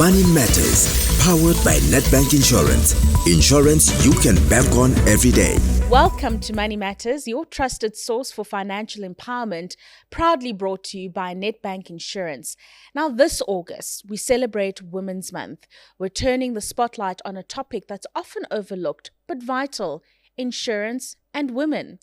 Money Matters, powered by Nedbank Insurance. Insurance you can bank on every day. Welcome to Money Matters, your trusted source for financial empowerment, proudly brought to you by Nedbank Insurance. Now, this August, we celebrate Women's Month. We're turning the spotlight on a topic that's often overlooked but vital: insurance and women.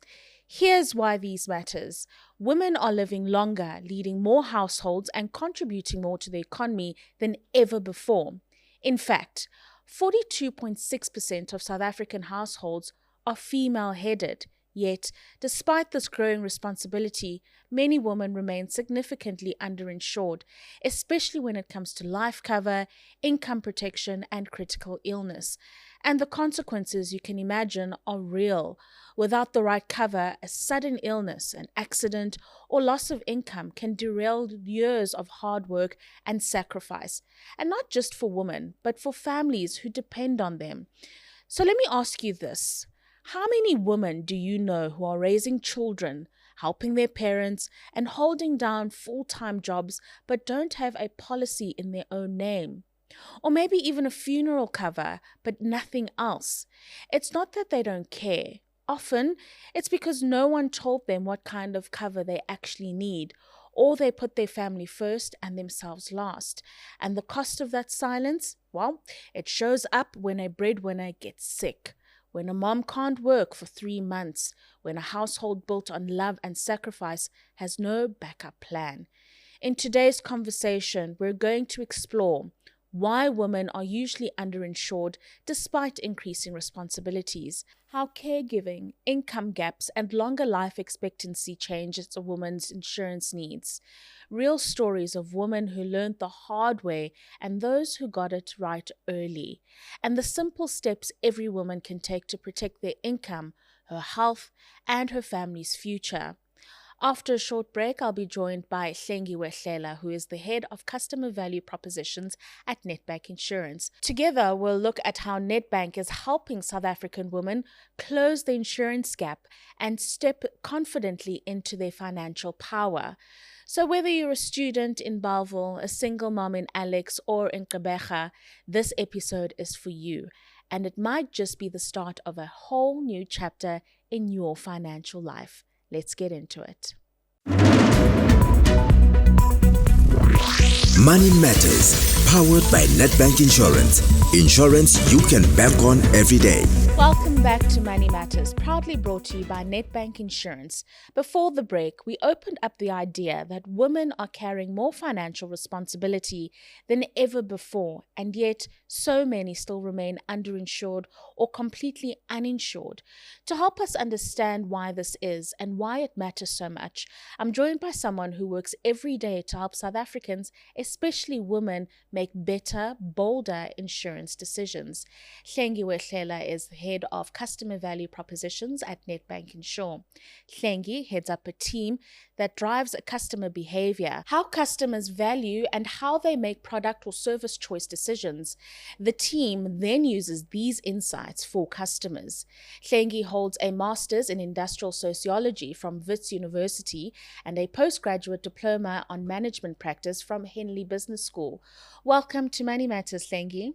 Here's why these matters. Women are living longer, leading more households and contributing more to the economy than ever before. In fact, 42.6% of South African households are female-headed. Yet, despite this growing responsibility, many women remain significantly underinsured, especially when it comes to life cover, income protection, and critical illness. And the consequences, you can imagine, are real. Without the right cover, a sudden illness, an accident, or loss of income can derail years of hard work and sacrifice. And not just for women, but for families who depend on them. So let me ask you this. How many women do you know who are raising children, helping their parents, and holding down full-time jobs but don't have a policy in their own name? Or maybe even a funeral cover, but nothing else. It's not that they don't care. Often, it's because no one told them what kind of cover they actually need, or they put their family first and themselves last. And the cost of that silence? Well, it shows up when a breadwinner gets sick, when a mom can't work for 3 months, when a household built on love and sacrifice has no backup plan. In today's conversation, we're going to explore why women are usually underinsured despite increasing responsibilities, how caregiving, income gaps, and longer life expectancy changes a woman's insurance needs, real stories of women who learned the hard way and those who got it right early, and the simple steps every woman can take to protect their income, her health, and her family's future. After a short break, I'll be joined by Hlengiwe, who is the head of customer value propositions at Nedbank Insurance. Together, we'll look at how Nedbank is helping South African women close the insurance gap and step confidently into their financial power. So whether you're a student in Bellville, a single mom in Alex, or in Gqeberha, this episode is for you. And it might just be the start of a whole new chapter in your financial life. Let's get into it. Money Matters, powered by Nedbank Insurance. Insurance you can bank on every day. Welcome back to Money Matters, proudly brought to you by Nedbank Insurance. Before the break, we opened up the idea that women are carrying more financial responsibility than ever before, and yet so many still remain underinsured or completely uninsured. To help us understand why this is and why it matters so much, I'm joined by someone who works every day to help South Africans, especially women, make better, bolder insurance decisions. Hlengiwe is the head of customer value propositions at Nedbank Insurance. Hlengi heads up a team that drives customer behavior, how customers value and how they make product or service choice decisions. The team then uses these insights for customers. Hlengi holds a master's in industrial sociology from Wits University and a postgraduate diploma on management practice from Henley Business School. Welcome to Money Matters, Hlengi.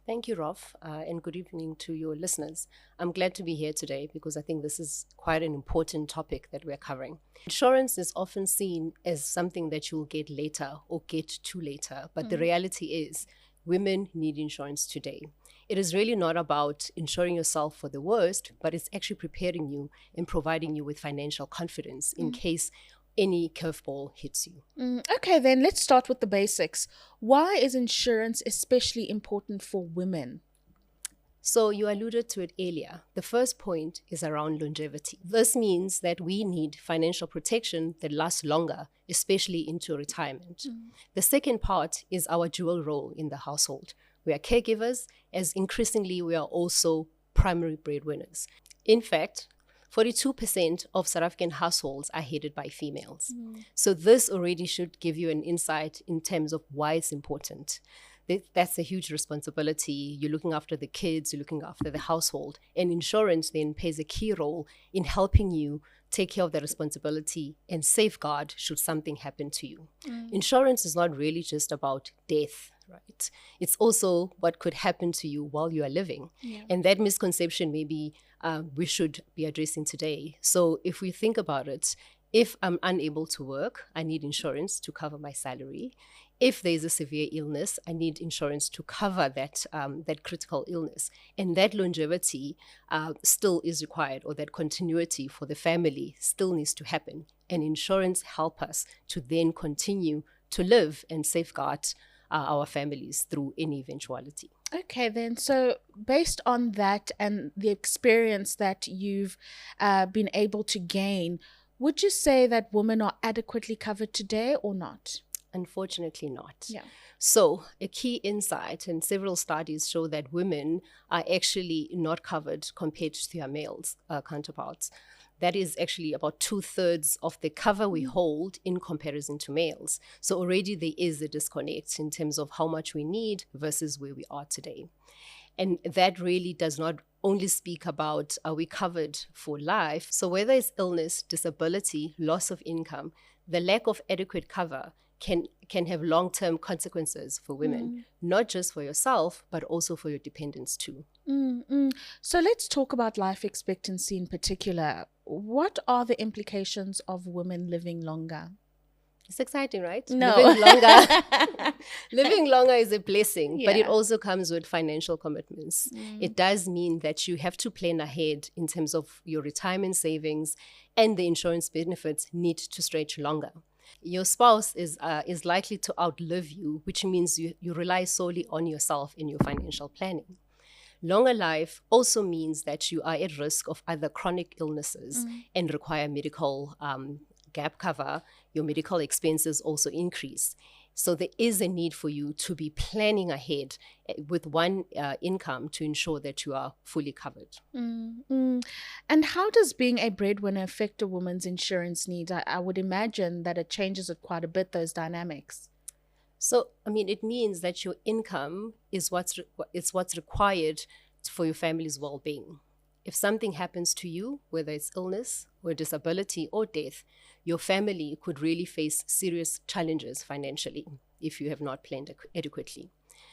Thank you, Rolf, and good evening to your listeners. I'm glad to be here today because I think this is quite an important topic that we're covering. Insurance is often seen as something that you'll get later or get to later, but the reality is women need insurance today. It is really not about insuring yourself for the worst, but it's actually preparing you and providing you with financial confidence in case any curveball hits you. Okay, then let's start with the basics. Why is insurance especially important for women? So you alluded to it earlier. The first point is around longevity. This means that we need financial protection that lasts longer, especially into retirement. The second part is our dual role in the household. We are caregivers, as increasingly we are also primary breadwinners. In fact, 42% of South African households are headed by females. So this already should give you an insight in terms of why it's important. That's a huge responsibility. You're looking after the kids, you're looking after the household. And insurance then plays a key role in helping you take care of the responsibility and safeguard should something happen to you. Insurance is not really just about death, right? It's also what could happen to you while you are living. Yeah. And that misconception maybe we should be addressing today. So if we think about it, if I'm unable to work, I need insurance to cover my salary. If there's a severe illness, I need insurance to cover that critical illness. And that longevity still is required, or that continuity for the family still needs to happen. And insurance help us to then continue to live and safeguard our families through any eventuality. Okay, then. So based on that and the experience that you've been able to gain, would you say that women are adequately covered today or not? Unfortunately not. Yeah. So a key insight, and several studies show that women are actually not covered compared to their males counterparts. That is actually about 2/3 of the cover we hold in comparison to males. So already there is a disconnect in terms of how much we need versus where we are today. And that really does not only speak about are we covered for life. So whether it's illness, disability, loss of income, the lack of adequate cover can have long-term consequences for women, not just for yourself, but also for your dependents too. So let's talk about life expectancy in particular. What are the implications of women living longer? It's exciting, right? No. Living longer is a blessing, but it Yeah. also comes with financial commitments. It does mean that you have to plan ahead in terms of your retirement savings, and the insurance benefits need to stretch longer. Your spouse is likely to outlive you, which means you rely solely on yourself in your financial planning. Longer life also means that you are at risk of other chronic illnesses and require medical gap cover. Your medical expenses also increase. So there is a need for you to be planning ahead with one income to ensure that you are fully covered. And how does being a breadwinner affect a woman's insurance needs? I would imagine that it changes it quite a bit, those dynamics. So, it means that your income is what's required for your family's well-being. If something happens to you, whether it's illness or disability or death, your family could really face serious challenges financially if you have not planned adequately.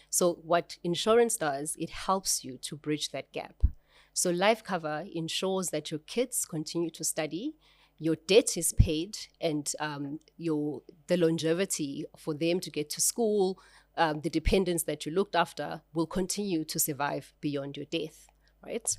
So what insurance does, it helps you to bridge that gap. So life cover ensures that your kids continue to study, your debt is paid, and the longevity for them to get to school, the dependents that you looked after will continue to survive beyond your death, right?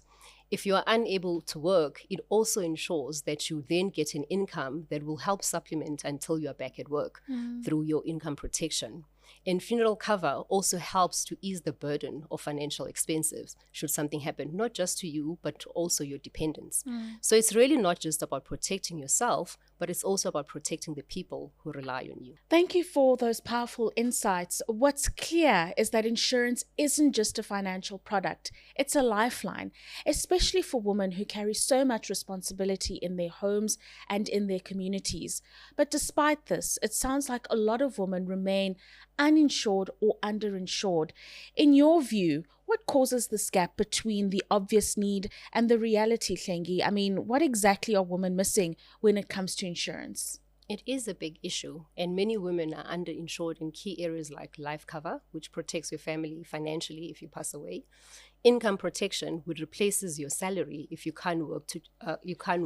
If you are unable to work, it also ensures that you then get an income that will help supplement until you are back at work through your income protection. And funeral cover also helps to ease the burden of financial expenses should something happen, not just to you, but also your dependents. So it's really not just about protecting yourself, but it's also about protecting the people who rely on you. Thank you for those powerful insights. What's clear is that insurance isn't just a financial product, it's a lifeline, especially for women who carry so much responsibility in their homes and in their communities. But despite this, it sounds like a lot of women remain uninsured or underinsured. In your view, what causes this gap between the obvious need and the reality, Hlengi? What exactly are women missing when it comes to insurance? It is a big issue, and many women are underinsured in key areas like life cover, which protects your family financially if you pass away, income protection, which replaces your salary if you can't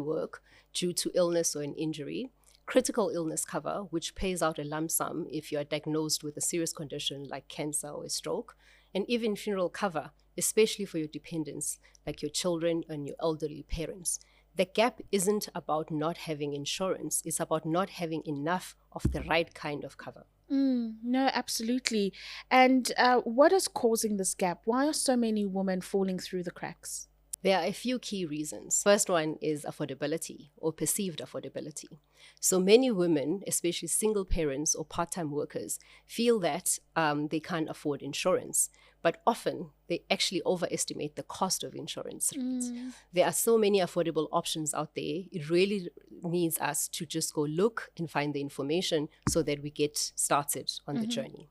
work due to illness or an injury, critical illness cover, which pays out a lump sum if you are diagnosed with a serious condition like cancer or a stroke, and even funeral cover, especially for your dependents like your children and your elderly parents. The gap isn't about not having insurance, it's about not having enough of the right kind of cover. No, absolutely. And what is causing this gap? Why are so many women falling through the cracks? There are a few key reasons. First one is affordability or perceived affordability. So many women, especially single parents or part-time workers, feel that they can't afford insurance, but often they actually overestimate the cost of insurance rates. There are so many affordable options out there. It really needs us to just go look and find the information so that we get started on the journey.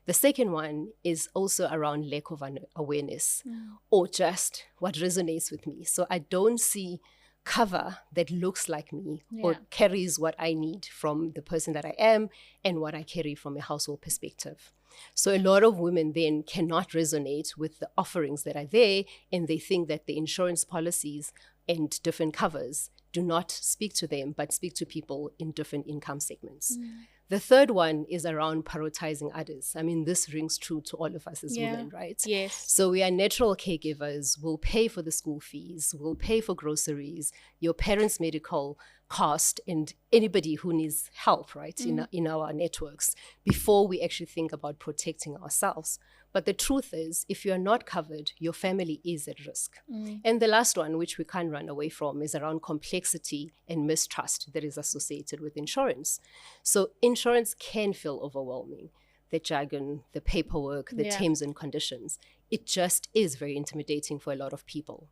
The second one is also around lack of awareness or just what resonates with me. So I don't see cover that looks like me or Yeah. carries what I need from the person that I am and what I carry from a household perspective. So a lot of women then cannot resonate with the offerings that are there, and they think that the insurance policies and different covers do not speak to them, but speak to people in different income segments. The third one is around prioritizing others. I mean, this rings true to all of us as women, right? Yes. So we are natural caregivers. We'll pay for the school fees. We'll pay for groceries, your parents' medical cost, and anybody who needs help, right, in our networks before we actually think about protecting ourselves. But the truth is, if you're not covered, your family is at risk. And the last one, which we can't run away from, is around complexity and mistrust that is associated with insurance. So insurance can feel overwhelming. The jargon, the paperwork, the terms and conditions. It just is very intimidating for a lot of people.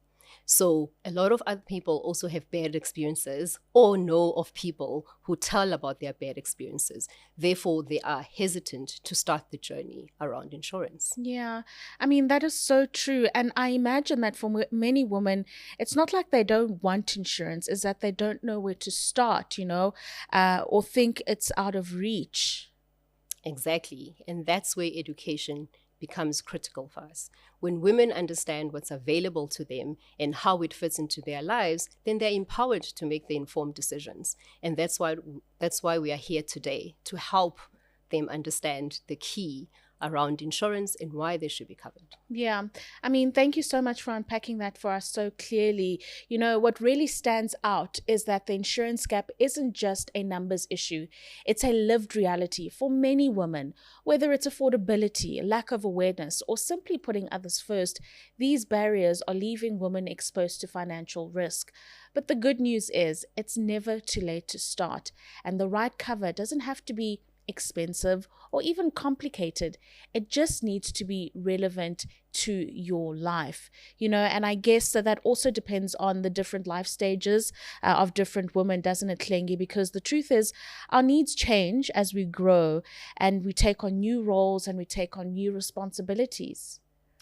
So a lot of other people also have bad experiences or know of people who tell about their bad experiences. Therefore, they are hesitant to start the journey around insurance. Yeah, I mean, that is so true. And I imagine that for many women, it's not like they don't want insurance, it's that they don't know where to start, or think it's out of reach. Exactly. And that's where education becomes critical for us. When women understand what's available to them and how it fits into their lives, then they're empowered to make the informed decisions. And that's why we are here today, to help them understand the key around insurance and why they should be covered. Yeah. I mean, thank you so much for unpacking that for us so clearly. What really stands out is that the insurance gap isn't just a numbers issue. It's a lived reality for many women. Whether it's affordability, lack of awareness, or simply putting others first, these barriers are leaving women exposed to financial risk. But the good news is it's never too late to start. And the right cover doesn't have to be expensive or even complicated. It just needs to be relevant to your life, and I guess that also depends on the different life stages of different women, doesn't it, Klengi? Because the truth is our needs change as we grow and we take on new roles and we take on new responsibilities.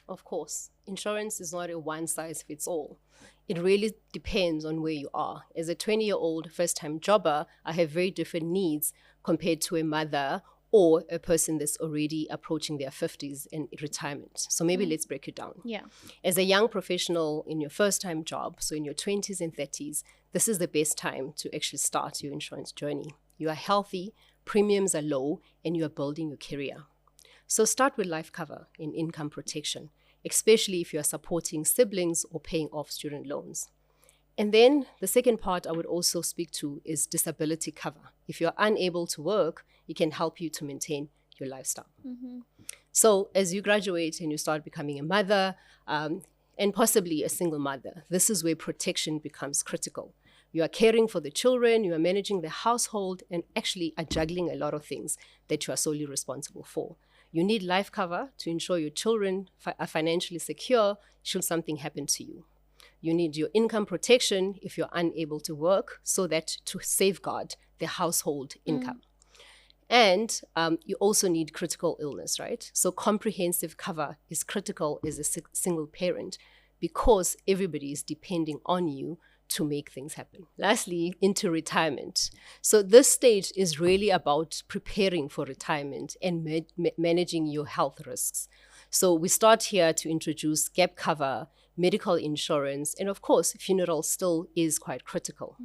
Of course, insurance is not a one-size-fits-all. It really depends on where you are. As a 20-year-old first-time jobber, I have very different needs compared to a mother or a person that's already approaching their 50s in retirement. So maybe let's break it down. Yeah. As a young professional in your first-time job, so in your 20s and 30s, this is the best time to actually start your insurance journey. You are healthy, premiums are low, and you are building your career. So start with life cover and income protection, especially if you are supporting siblings or paying off student loans. And then the second part I would also speak to is disability cover. If you're unable to work, it can help you to maintain your lifestyle. So as you graduate and you start becoming a mother and possibly a single mother, this is where protection becomes critical. You are caring for the children, you are managing the household, and actually are juggling a lot of things that you are solely responsible for. You need life cover to ensure your children are financially secure should something happen to you. You need your income protection if you're unable to work, so that to safeguard the household income. And you also need critical illness, right? So comprehensive cover is critical as a single parent because everybody is depending on you to make things happen. Lastly, into retirement. So this stage is really about preparing for retirement and managing your health risks. So we start here to introduce gap cover, medical insurance, and of course, funeral still is quite critical.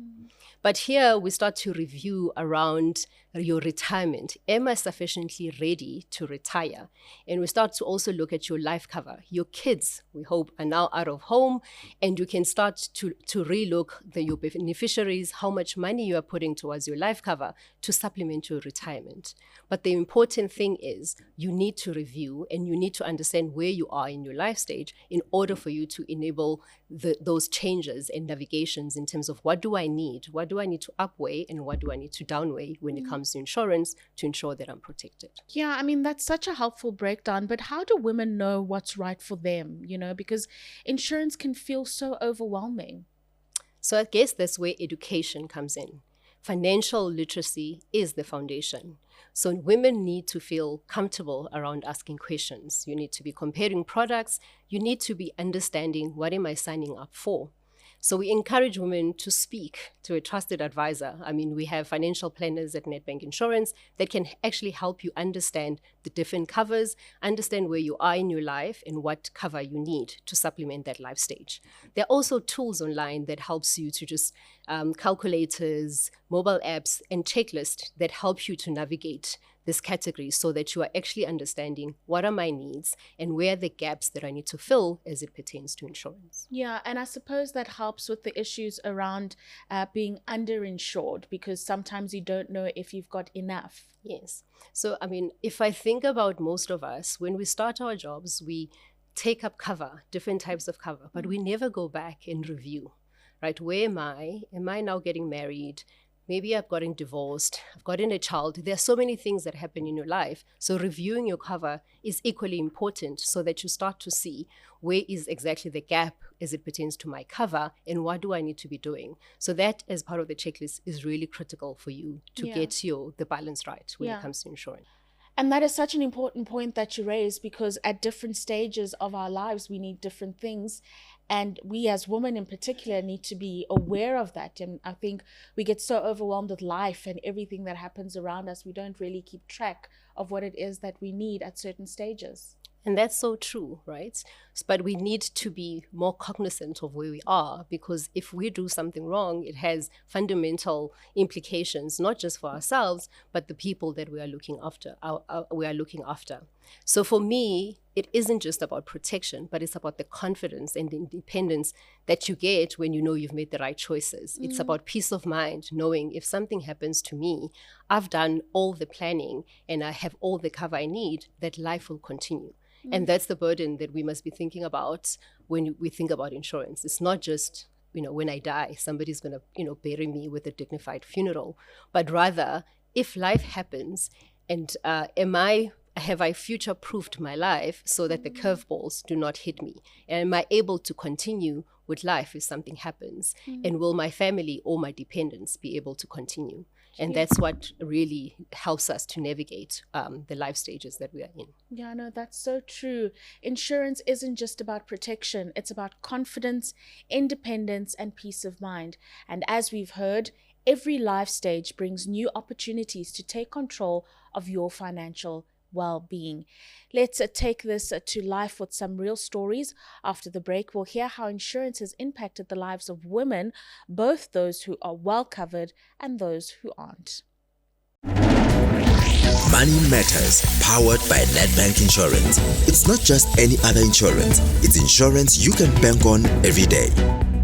But here we start to review around your retirement. Am I sufficiently ready to retire? And we start to also look at your life cover. Your kids, we hope, are now out of home, and you can start to relook your beneficiaries, how much money you are putting towards your life cover to supplement your retirement. But the important thing is you need to review and you need to understand where you are in your life stage in order for you to enable those changes and navigations in terms of what do I need to upweigh and what do I need to downweigh when it comes to insurance to ensure that I'm protected. Yeah, I mean, that's such a helpful breakdown, but how do women know what's right for them, because insurance can feel so overwhelming. So I guess that's where education comes in. Financial literacy is the foundation. So women need to feel comfortable around asking questions. You need to be comparing products. You need to be understanding, what am I signing up for? So we encourage women to speak to a trusted advisor. I mean, we have financial planners at Nedbank Insurance that can actually help you understand the different covers, understand where you are in your life and what cover you need to supplement that life stage. There are also tools online that helps you to just calculators, mobile apps, and checklists that help you to navigate this category so that you are actually understanding what are my needs and where are the gaps that I need to fill as it pertains to insurance. Yeah, and I suppose that helps with the issues around being underinsured, because sometimes you don't know if you've got enough. Yes. So, I mean, if I think about most of us, when we start our jobs, we take up cover, different types of cover, but we never go back and review, right? Where am I? Am I now getting married? Maybe I've gotten divorced, I've gotten a child. There are so many things that happen in your life. So reviewing your cover is equally important so that you start to see where is exactly the gap as it pertains to my cover and what do I need to be doing. So that as part of the checklist is really critical for you to get the balance right when it comes to insurance. And that is such an important point that you raise, because at different stages of our lives, we need different things. And we as women in particular need to be aware of that. And I think we get so overwhelmed with life and everything that happens around us, we don't really keep track of what it is that we need at certain stages. And that's so true, right? But we need to be more cognizant of where we are, because if we do something wrong, it has fundamental implications, not just for ourselves, but the people that we are looking after. So for me, it isn't just about protection, but it's about the confidence and the independence that you get when you know you've made the right choices. It's about peace of mind, knowing if something happens to me, I've done all the planning and I have all the cover I need, that life will continue. And that's the burden that we must be thinking about when we think about insurance. It's not just, when I die, somebody's going to, bury me with a dignified funeral, but rather if life happens and have I future-proofed my life so that the curveballs do not hit me? And am I able to continue with life if something happens? And will my family or my dependents be able to continue? And that's what really helps us to navigate the life stages that we are in. Yeah, no, that's so true. Insurance isn't just about protection. It's about confidence, independence, and peace of mind. And as we've heard, every life stage brings new opportunities to take control of your financial well-being. Let's take this to life with some real stories. After the break, we'll hear how insurance has impacted the lives of women, both those who are well covered and those who aren't. Money Matters, powered by Nedbank Insurance. It's not just any other insurance. It's insurance you can bank on every day.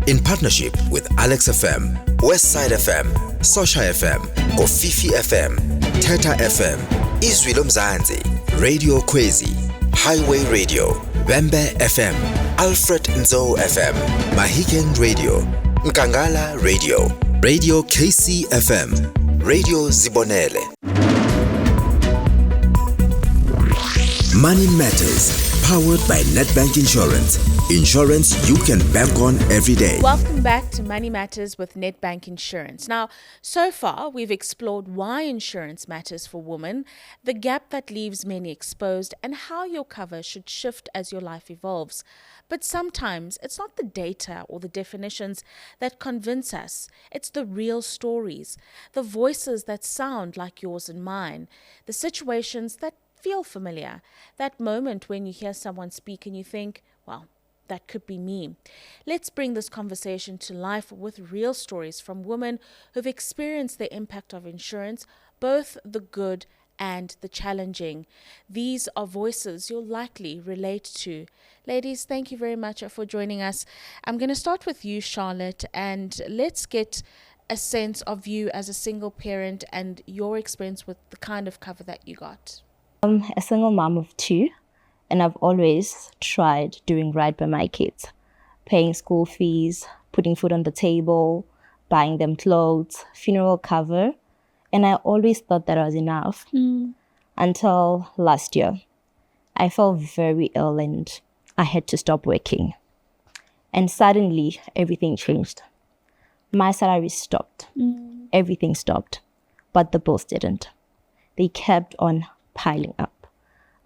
In partnership with Alex FM, Westside FM, Sosha FM, Kofifi FM, Theta FM, Izwi Lomzansi, Radio Kwezi, Highway Radio, Bembe FM, Alfred Nzo FM, Mahikeng Radio, Nkangala Radio, Radio KC FM, Radio Zibonele. Money Matters, powered by Nedbank Insurance. Insurance you can bank on every day. Welcome back to Money Matters with Nedbank Insurance. Now, so far, we've explored why insurance matters for women, the gap that leaves many exposed, and how your cover should shift as your life evolves. But sometimes it's not the data or the definitions that convince us. It's the real stories, the voices that sound like yours and mine, the situations that feel familiar, that moment when you hear someone speak and you think, well, that could be me. Let's bring this conversation to life with real stories from women who've experienced the impact of insurance, both the good and the challenging. These are voices you'll likely relate to. Ladies, thank you very much for joining us. I'm going to start with you, Charlotte, and let's get a sense of you as a single parent and your experience with the kind of cover that you got. I'm a single mom of 2, and I've always tried doing right by my kids, paying school fees, putting food on the table, buying them clothes, funeral cover, and I always thought that was enough until last year. I felt very ill and I had to stop working. And suddenly, everything changed. My salary stopped. Everything stopped, but the bills didn't. They kept on piling up.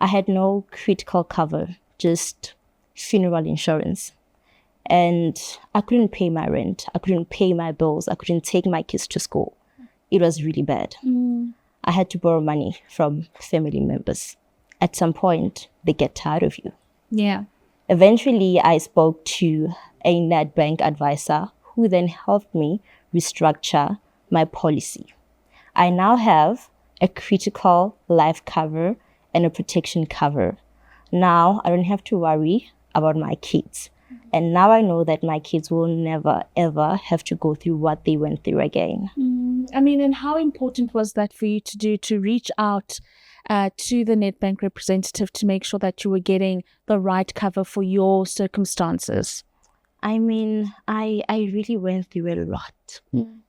I had no critical cover, just funeral insurance. and I couldn't pay my rent. I couldn't pay my bills. I couldn't take my kids to school. It was really bad. I had to borrow money from family members. At some point, they get tired of you. Yeah. Eventually, I spoke to a Nedbank advisor who then helped me restructure my policy. I now have a critical life cover and a protection cover. Now I don't have to worry about my kids. And now I know that my kids will never, ever have to go through what they went through again. I mean, and how important was that for you to do, to reach out to the Nedbank representative to make sure that you were getting the right cover for your circumstances? I mean, I really went through a lot.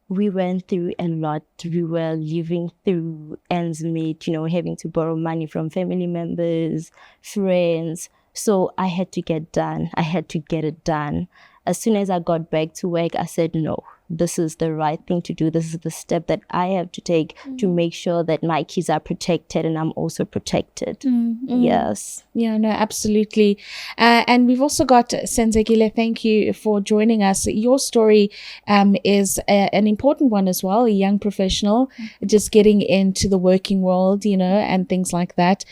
We went through a lot. We were living through ends meet, having to borrow money from family members, friends. So I had to get done. I had to get it done. As soon as I got back to work, I said, no, this is the right thing to do. This is the step that I have to take to make sure that my kids are protected and I'm also protected. Yes. Yeah, no, absolutely. And we've also got Senzekile. Thank you for joining us. Your story is an important one as well, a young professional just getting into the working world, and things like that.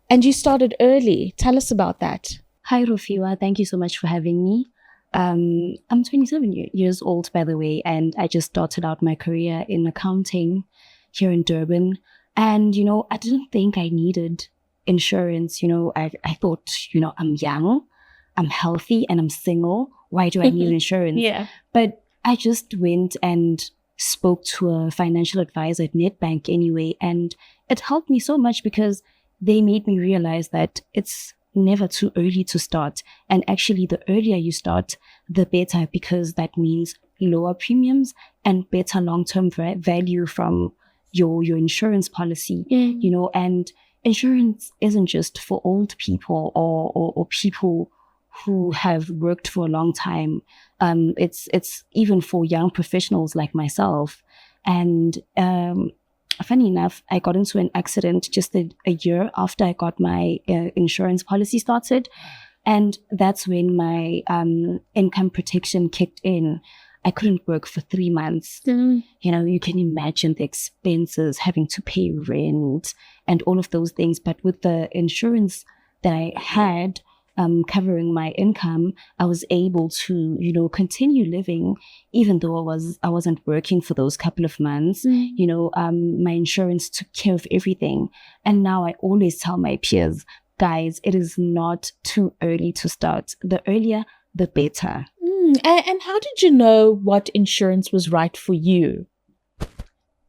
And you started early. Tell us about that. Hi, Rofiwa. Thank you so much for having me. I'm 27 years old, by the way, and I just started out my career in accounting here in Durban. And, I didn't think I needed insurance. I thought, I'm young, I'm healthy, and I'm single. Why do I need insurance? Yeah. But I just went and spoke to a financial advisor at Nedbank anyway, and it helped me so much because they made me realize that it's never too early to start. And actually, the earlier you start, the better, because that means lower premiums and better long-term value from your insurance policy. And insurance isn't just for old people or people who have worked for a long time. It's even for young professionals like myself. And funny enough, I got into an accident just a year after I got my insurance policy started. And that's when my income protection kicked in. I couldn't work for 3 months. You can imagine the expenses, having to pay rent and all of those things. But with the insurance that I had covering my income, I was able to, continue living, even though I wasn't working for those couple of months. My insurance took care of everything. And now I always tell my peers, guys, it is not too early to start. The earlier, the better. And how did you know what insurance was right for you?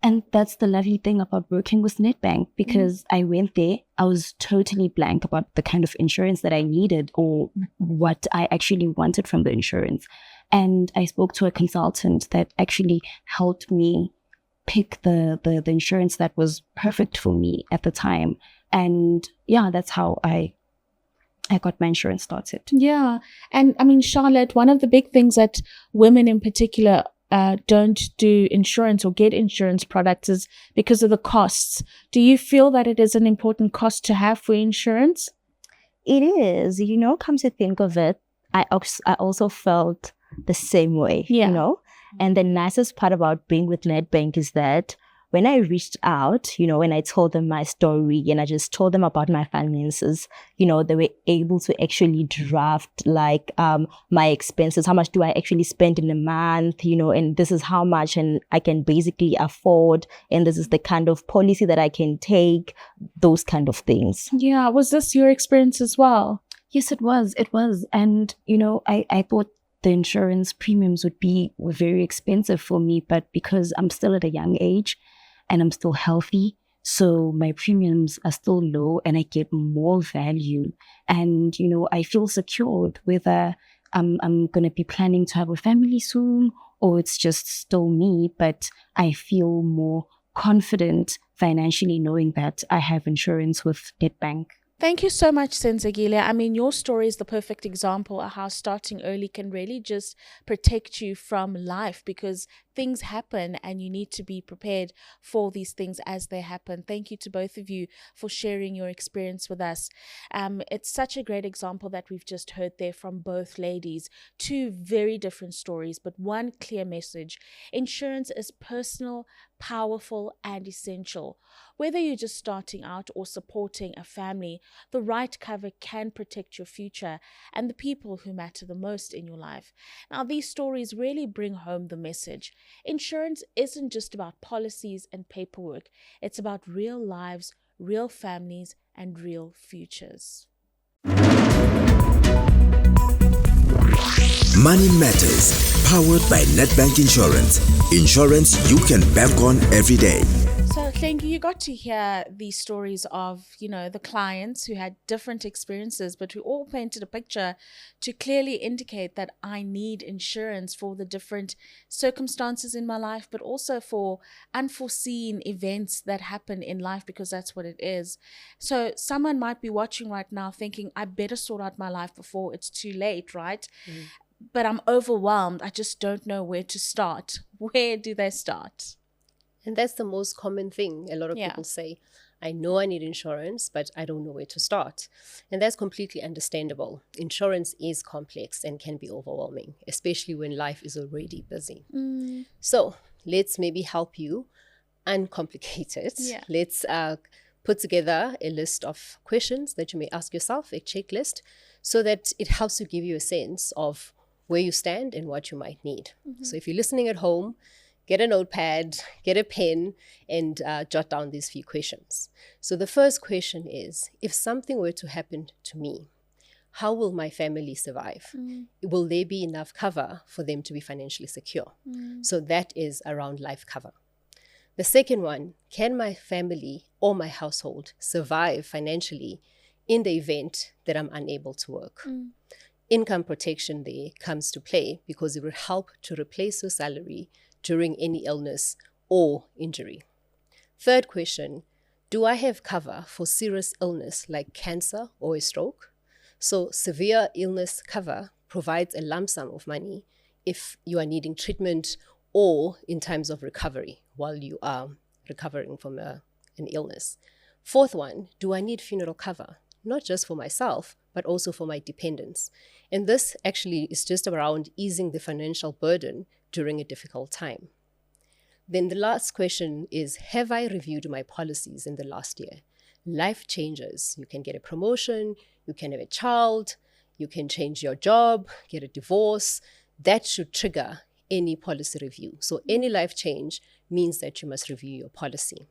And that's the lovely thing about working with Nedbank, because I went there, I was totally blank about the kind of insurance that I needed or what I actually wanted from the insurance. And I spoke to a consultant that actually helped me pick the insurance that was perfect for me at the time. And yeah, that's how I got my insurance started. Yeah. And I mean, Charlotte, one of the big things that women in particular don't do insurance or get insurance products is because of the costs. Do you feel that it is an important cost to have for insurance? It is. Come to think of it, I also felt the same way, And the nicest part about being with Nedbank is that when I reached out, when I told them my story and I just told them about my finances, they were able to actually draft my expenses. How much do I actually spend in a month, and this is how much and I can basically afford. And this is the kind of policy that I can take, those kind of things. Yeah. Was this your experience as well? Yes, it was. It was. And, I thought the insurance premiums were very expensive for me, but because I'm still at a young age, and I'm still healthy, so my premiums are still low and I get more value. And, I feel secured whether I'm going to be planning to have a family soon or it's just still me, but I feel more confident financially knowing that I have insurance with Nedbank. Thank you so much, Senzekile. I mean, your story is the perfect example of how starting early can really just protect you from life, because things happen and you need to be prepared for these things as they happen. Thank you to both of you for sharing your experience with us. It's such a great example that we've just heard there from both ladies. Two very different stories, but one clear message. Insurance is personal, powerful, and essential. Whether you're just starting out or supporting a family, the right cover can protect your future and the people who matter the most in your life. Now, these stories really bring home the message. Insurance isn't just about policies and paperwork. It's about real lives, real families, and real futures. Money Matters, powered by Nedbank Insurance. Insurance you can bank on every day. So, Hlengi, you got to hear these stories of, the clients who had different experiences, but who all painted a picture to clearly indicate that I need insurance for the different circumstances in my life, but also for unforeseen events that happen in life, because that's what it is. So someone might be watching right now thinking, I better sort out my life before it's too late, right? But I'm overwhelmed. I just don't know where to start. Where do they start? And that's the most common thing. A lot of people say, I know I need insurance, but I don't know where to start. And that's completely understandable. Insurance is complex and can be overwhelming, especially when life is already busy. So let's maybe help you uncomplicate it. Let's put together a list of questions that you may ask yourself, a checklist, so that it helps to give you a sense of where you stand and what you might need. So if you're listening at home, get a notepad, get a pen, and jot down these few questions. So the first question is, if something were to happen to me, how will my family survive? Will there be enough cover for them to be financially secure? So that is around life cover. The second one, can my family or my household survive financially in the event that I'm unable to work? Income protection there comes to play because it will help to replace your salary during any illness or injury. Third question, do I have cover for serious illness like cancer or a stroke? So severe illness cover provides a lump sum of money if you are needing treatment or in times of recovery while you are recovering from an illness. Fourth one, do I need funeral cover? Not just for myself, but also for my dependents. And this actually is just around easing the financial burden during a difficult time. Then the last question is, have I reviewed my policies in the last year? Life changes. You can get a promotion, you can have a child, you can change your job, get a divorce. That should trigger any policy review. So any life change means that you must review your policy.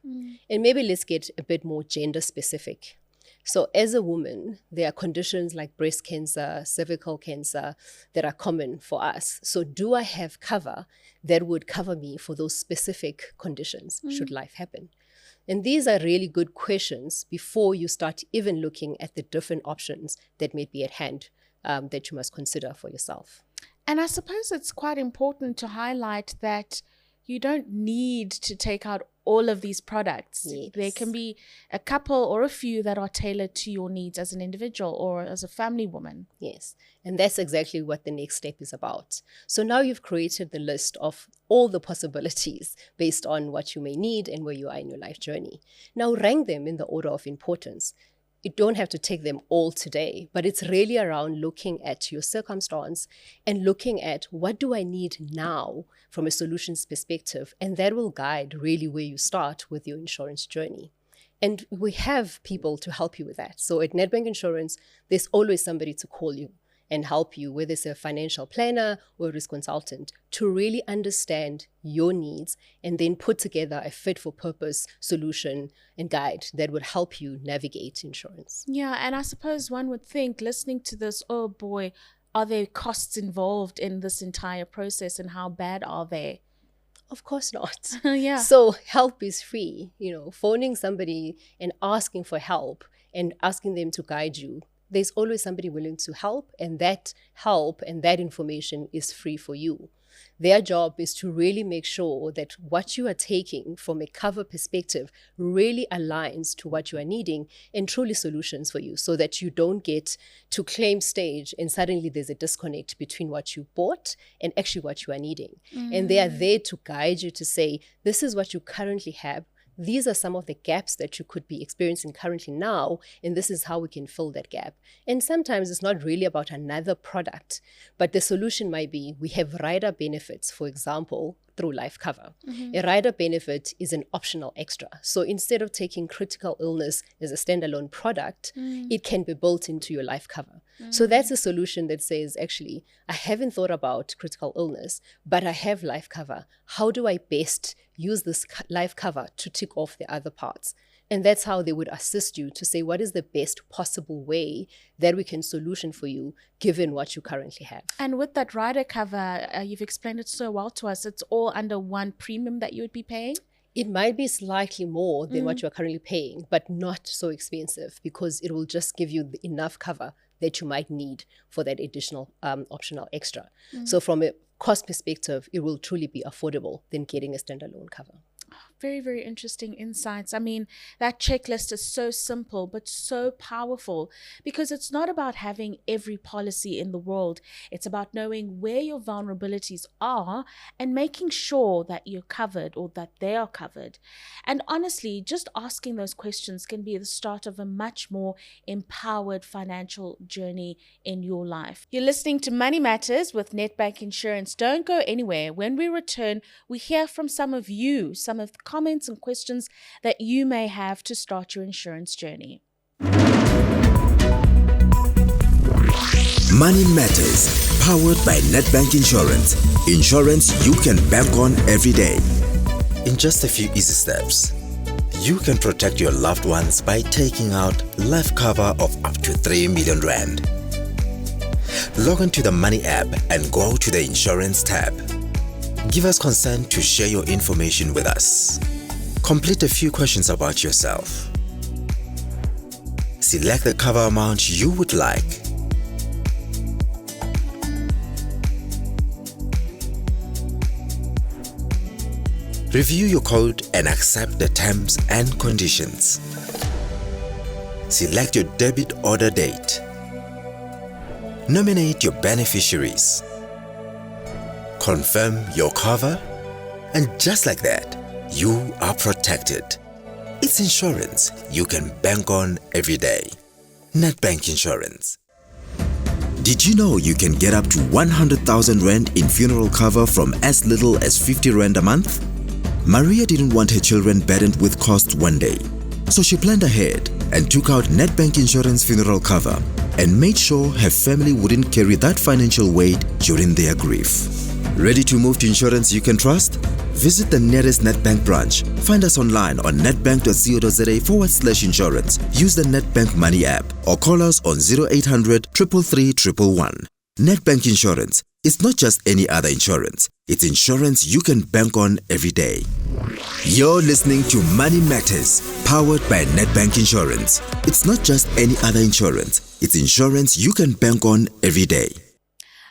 And maybe let's get a bit more gender specific. So as a woman, there are conditions like breast cancer, cervical cancer that are common for us. So do I have cover that would cover me for those specific conditions should life happen? And these are really good questions before you start even looking at the different options that may be at hand that you must consider for yourself. And I suppose it's quite important to highlight that you don't need to take out all of these products. Yes. There can be a couple or a few that are tailored to your needs as an individual or as a family woman. Yes, and that's exactly what the next step is about. So now you've created the list of all the possibilities based on what you may need and where you are in your life journey. Now rank them in the order of importance. You don't have to take them all today, but it's really around looking at your circumstance and looking at what do I need now from a solutions perspective, and that will guide really where you start with your insurance journey. And we have people to help you with that. So at Nedbank Insurance, there's always somebody to call you and help you, whether it's a financial planner or a risk consultant, to really understand your needs and then put together a fit-for-purpose solution and guide that would help you navigate insurance. Yeah, and I suppose one would think, listening to this, oh boy, are there costs involved in this entire process and how bad are they? Of course not. Yeah. So help is free. Phoning somebody and asking for help and asking them to guide you, there's always somebody willing to help, and that help and that information is free for you. Their job is to really make sure that what you are taking from a cover perspective really aligns to what you are needing and truly solutions for you, so that you don't get to claim stage and suddenly there's a disconnect between what you bought and actually what you are needing. And they are there to guide you to say, this is what you currently have. These are some of the gaps that you could be experiencing currently now, and this is how we can fill that gap. And sometimes it's not really about another product, but the solution might be we have rider benefits, for example, through life cover. A rider benefit is an optional extra. So instead of taking critical illness as a standalone product, it can be built into your life cover. So that's a solution that says, actually, I haven't thought about critical illness, but I have life cover. How do I best use this life cover to tick off the other parts? And that's how they would assist you to say, what is the best possible way that we can solution for you, given what you currently have? And with that rider cover, you've explained it so well to us, it's all under one premium that you would be paying? It might be slightly more than what you are currently paying, but not so expensive, because it will just give you enough cover that you might need for that additional optional extra. So from a cost perspective, it will truly be affordable than getting a standalone cover. Very, very interesting insights. I mean, that checklist is so simple, but so powerful, because it's not about having every policy in the world. It's about knowing where your vulnerabilities are and making sure that you're covered, or that they are covered. And honestly, just asking those questions can be the start of a much more empowered financial journey in your life. You're listening to Money Matters with Nedbank Insurance. Don't go anywhere. When we return, we hear from some of you, some of the comments and questions that you may have to start your insurance journey. Money Matters, powered by Nedbank Insurance. Insurance you can bank on every day. In just a few easy steps, you can protect your loved ones by taking out life cover of up to 3 million rand. Log into the Money app and go to the Insurance tab. Give us consent to share your information with us. Complete a few questions about yourself. Select the cover amount you would like. Review your code and accept the terms and conditions. Select your debit order date. Nominate your beneficiaries. Confirm your cover, and just like that, you are protected. It's insurance you can bank on every day. Nedbank Insurance. Did you know you can get up to 100,000 Rand in funeral cover from as little as 50 Rand a month? Maria didn't want her children burdened with costs one day, so she planned ahead and took out Nedbank Insurance funeral cover and made sure her family wouldn't carry that financial weight during their grief. Ready to move to insurance you can trust? Visit the nearest Nedbank branch. Find us online on nedbank.co.za/insurance. Use the Nedbank Money app or call us on 0800 333 111. Nedbank Insurance. It's not just any other insurance. It's insurance you can bank on every day. You're listening to Money Matters, powered by Nedbank Insurance. It's not just any other insurance. It's insurance you can bank on every day.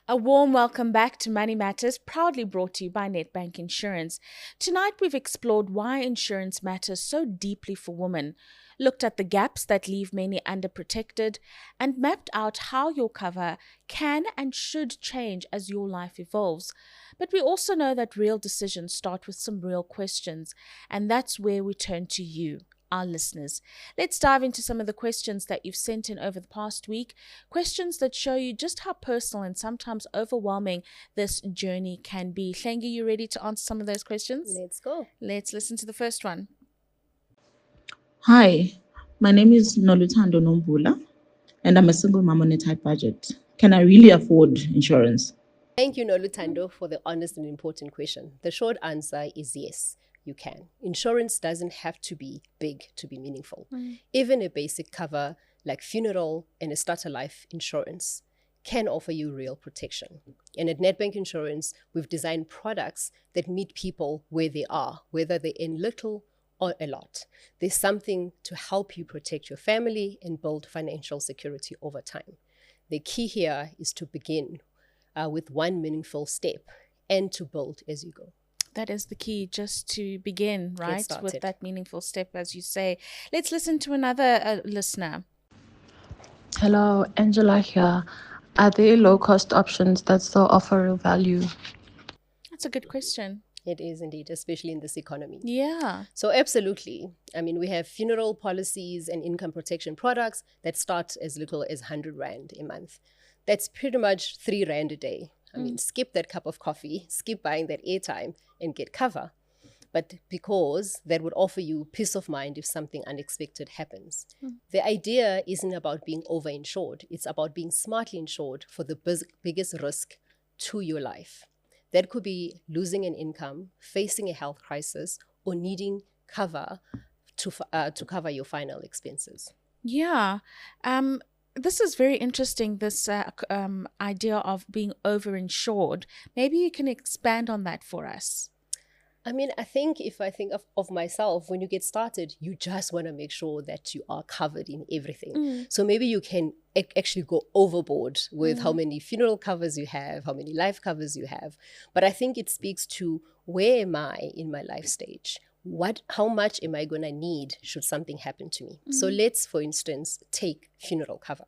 A warm welcome back to Money Matters, proudly brought to you by Nedbank Insurance. Tonight we've explored why insurance matters so deeply for women, looked at the gaps that leave many underprotected, and mapped out how your cover can and should change as your life evolves. But we also know that real decisions start with some real questions, and that's where we turn to you, our listeners. Let's dive into some of the questions that you've sent in over the past week, questions that show you just how personal and sometimes overwhelming this journey can be. Hlengi, you ready to answer some of those questions? Let's go. Let's listen to the first one. Hi, my name is Nolutando Nombula, and I'm a single mom on a tight budget. Can I really afford insurance? Thank you, Nolutando, for the honest and important question. The short answer is yes. You can. Insurance doesn't have to be big to be meaningful. Even a basic cover like funeral and a starter life insurance can offer you real protection. And at Nedbank Insurance, we've designed products that meet people where they are, whether they're in little or a lot. There's something to help you protect your family and build financial security over time. The key here is to begin with one meaningful step and to build as you go. That is the key, just to begin, right? started. With that meaningful step, as you say. Let's listen to another listener. Hello, Angela here. Are there low-cost options that still offer real value? That's a good question. It is indeed, especially in this economy. Yeah. So absolutely. I mean, we have funeral policies and income protection products that start as little as 100 Rand a month. That's pretty much 3 Rand a day. I mean, skip that cup of coffee, skip buying that airtime and get cover. But because that would offer you peace of mind if something unexpected happens. The idea isn't about being overinsured. It's about being smartly insured for the biggest risk to your life. That could be losing an income, facing a health crisis, or needing cover to cover your final expenses. Yeah. This is very interesting, this idea of being overinsured. Maybe you can expand on that for us. I mean, I think if I think of myself, when you get started, you just want to make sure that you are covered in everything. So maybe you can actually go overboard with how many funeral covers you have, how many life covers you have. But I think it speaks to, where am I in my life stage? How much am I going to need should something happen to me? So let's, for instance, take funeral cover.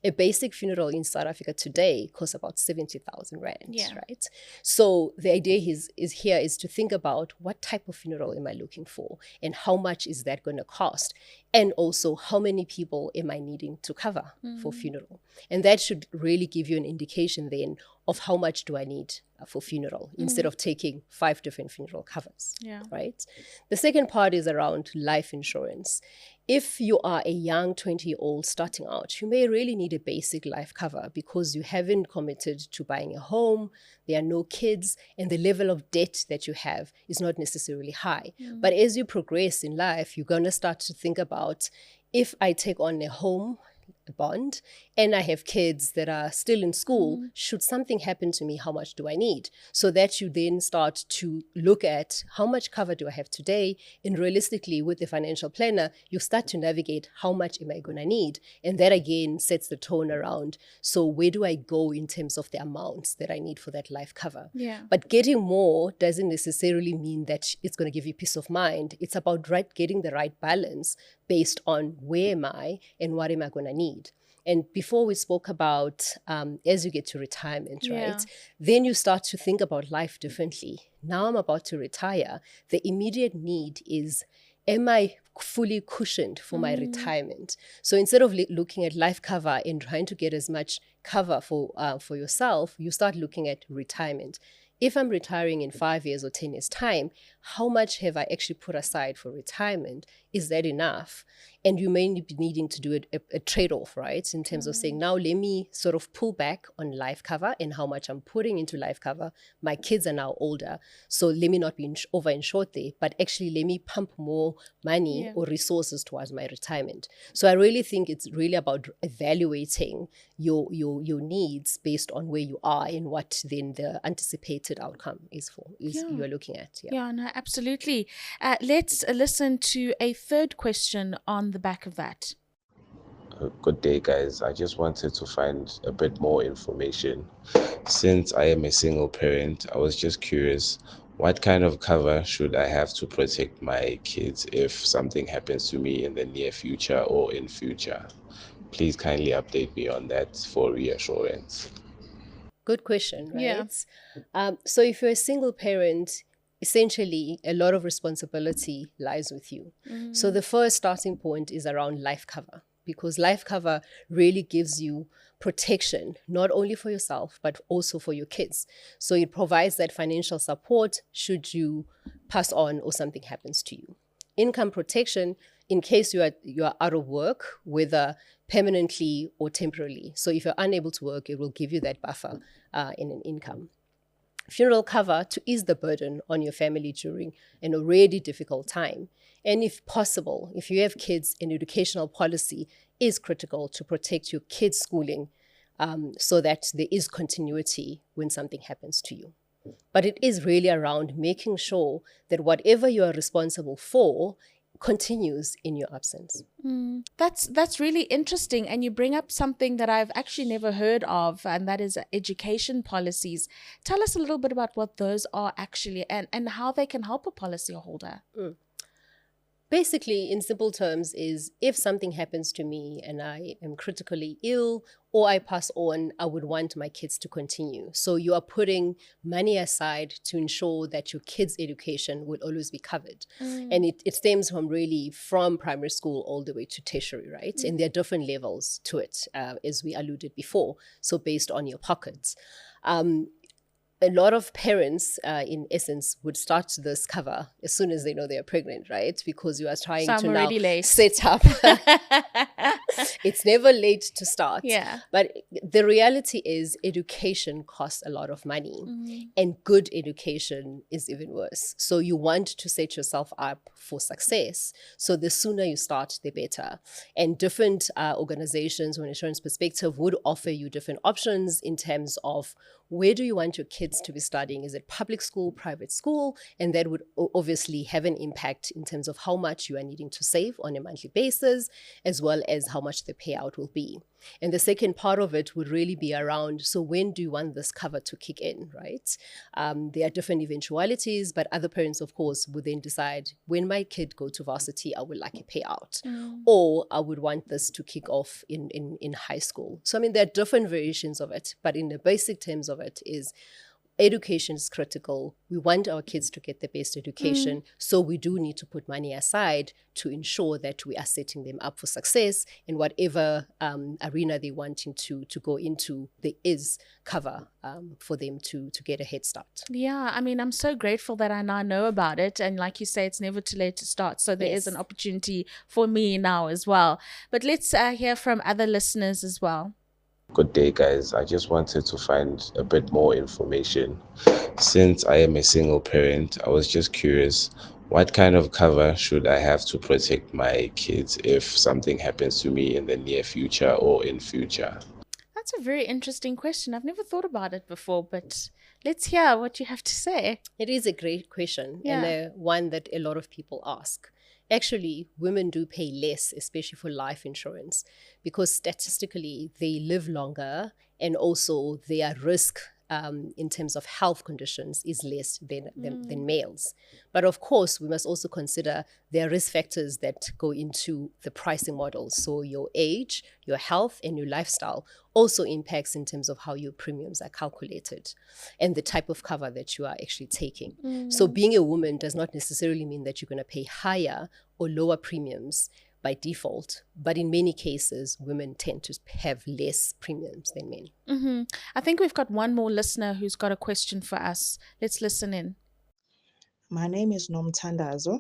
A basic funeral in South Africa today costs about 70,000 Rand, right? So the idea is to think about, what type of funeral am I looking for, and how much is that going to cost? And also, how many people am I needing to cover for funeral? And that should really give you an indication then of how much do I need for funeral, instead of taking 5 different funeral covers, right? The second part is around life insurance. If you are a young 20-year-old starting out, you may really need a basic life cover because you haven't committed to buying a home, there are no kids, and the level of debt that you have is not necessarily high. But as you progress in life, you're going to start to think about, if I take on a home, a bond, and I have kids that are still in school, should something happen to me, how much do I need? So that you then start to look at, how much cover do I have today? And realistically, with the financial planner, you start to navigate, how much am I going to need? And that again sets the tone around, so where do I go in terms of the amounts that I need for that life cover? But getting more doesn't necessarily mean that it's going to give you peace of mind. It's about getting the right balance based on, where am I and what am I going to need? And before we spoke about as you get to retirement, right? Then you start to think about life differently. Now I'm about to retire. The immediate need is, am I fully cushioned for my retirement? So instead of looking at life cover and trying to get as much cover for yourself, you start looking at retirement. If I'm retiring in 5 years or 10 years' time, how much have I actually put aside for retirement? Is that enough? And you may be needing to do a trade-off, right? In terms of saying, now let me sort of pull back on life cover and how much I'm putting into life cover. My kids are now older, so let me not be over-insured there, but actually let me pump more money or resources towards my retirement. So I really think it's really about evaluating your needs based on where you are and what then the anticipated outcome is you're looking at. Yeah, no, absolutely. Let's listen to a third question on the back of that. Good day, guys. I just wanted to find a bit more information. Since I am a single parent, I was just curious, what kind of cover should I have to protect my kids if something happens to me in the near future or in future? Please kindly update me on that for reassurance. Good question, right? So if you're a single parent, essentially a lot of responsibility lies with you. So the first starting point is around life cover, because life cover really gives you protection, not only for yourself, but also for your kids. So it provides that financial support should you pass on or something happens to you. Income protection, in case you are out of work, whether permanently or temporarily. So if you're unable to work, it will give you that buffer in an income. Funeral cover to ease the burden on your family during an already difficult time. And if possible, if you have kids, an educational policy is critical to protect your kids' schooling so that there is continuity when something happens to you. But it is really around making sure that whatever you are responsible for continues in your absence. That's really interesting, and you bring up something that I've actually never heard of, and that is education policies. Tell us a little bit about what those are actually, and how they can help a policyholder. Basically, in simple terms, is if something happens to me and I am critically ill or I pass on, I would want my kids to continue. So you are putting money aside to ensure that your kids' education will always be covered. And it stems from primary school all the way to tertiary, right? And there are different levels to it, as we alluded before. So based on your pockets. A lot of parents, in essence, would start this cover as soon as they know they are pregnant, right? Because you are trying to now set up. It's never late to start. Yeah. But the reality is education costs a lot of money, and good education is even worse. So you want to set yourself up for success. So the sooner you start, the better. And different organizations, from an insurance perspective, would offer you different options in terms of where do you want your kids to be studying? Is it public school, private school? And that would obviously have an impact in terms of how much you are needing to save on a monthly basis, as well as how much the payout will be. And the second part of it would really be around, so when do you want this cover to kick in, right? There are different eventualities, but other parents, of course, would then decide, when my kid go to varsity, I would like a payout. Or I would want this to kick off in high school. So, I mean, there are different variations of it, but in the basic terms of it is, education is critical. We want our kids to get the best education. So we do need to put money aside to ensure that we are setting them up for success in whatever arena they're wanting to go into. There is cover for them to get a head start. Yeah, I mean, I'm so grateful that I now know about it. And like you say, it's never too late to start. So there is an opportunity for me now as well. But let's hear from other listeners as well. Good day, guys. I just wanted to find a bit more information. Since I am a single parent, I was just curious, what kind of cover should I have to protect my kids if something happens to me in the near future or in future? That's a very interesting question. I've never thought about it before, but let's hear what you have to say. It is a great question, and one that a lot of people ask. Actually, women do pay less, especially for life insurance, because statistically they live longer, and also their risk in terms of health conditions is less than males. But of course, we must also consider there are risk factors that go into the pricing model. So your age, your health, and your lifestyle also impacts in terms of how your premiums are calculated and the type of cover that you are actually taking. So being a woman does not necessarily mean that you're going to pay higher or lower premiums by default, but in many cases, women tend to have less premiums than men. I think we've got one more listener who's got a question for us. Let's listen in. My name is Nomtandazo.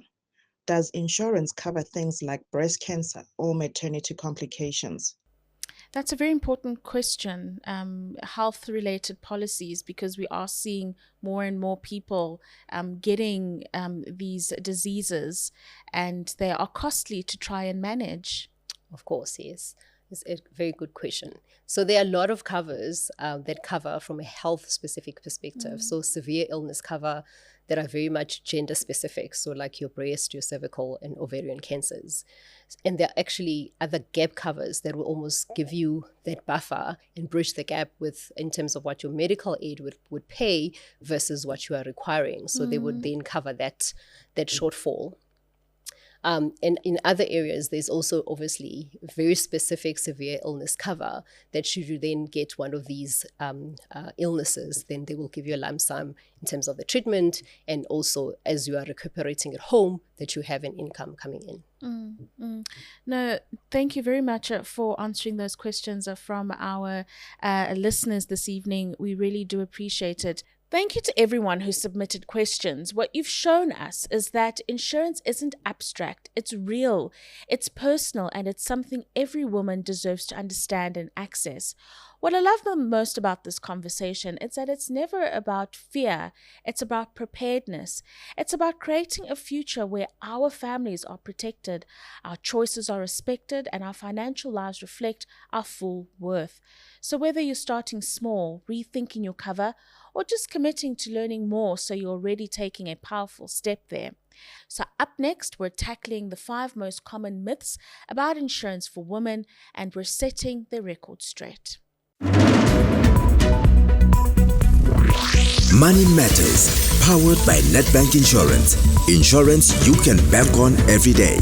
Does insurance cover things like breast cancer or maternity complications? That's a very important question, health-related policies, because we are seeing more and more people getting these diseases, and they are costly to try and manage. Of course, yes. It's a very good question. So there are a lot of covers that cover from a health-specific perspective. So severe illness cover that are very much gender-specific, so like your breast, your cervical, and ovarian cancers. And there are actually other gap covers that will almost give you that buffer and bridge the gap with in terms of what your medical aid would pay versus what you are requiring. So they would then cover that shortfall. And in other areas, there's also obviously very specific severe illness cover that should you then get one of these illnesses, then they will give you a lump sum in terms of the treatment, and also as you are recuperating at home, that you have an income coming in. No, thank you very much for answering those questions from our listeners this evening. We really do appreciate it. Thank you to everyone who submitted questions. What you've shown us is that insurance isn't abstract, it's real, it's personal, and it's something every woman deserves to understand and access. What I love the most about this conversation is that it's never about fear, it's about preparedness. It's about creating a future where our families are protected, our choices are respected, and our financial lives reflect our full worth. So whether you're starting small, rethinking your cover, or just committing to learning more so you're already taking a powerful step there, So, up next, we're tackling the 5 most common myths about insurance for women, and we're setting the record straight. Money Matters, powered by Nedbank Insurance. Insurance you can bank on every day.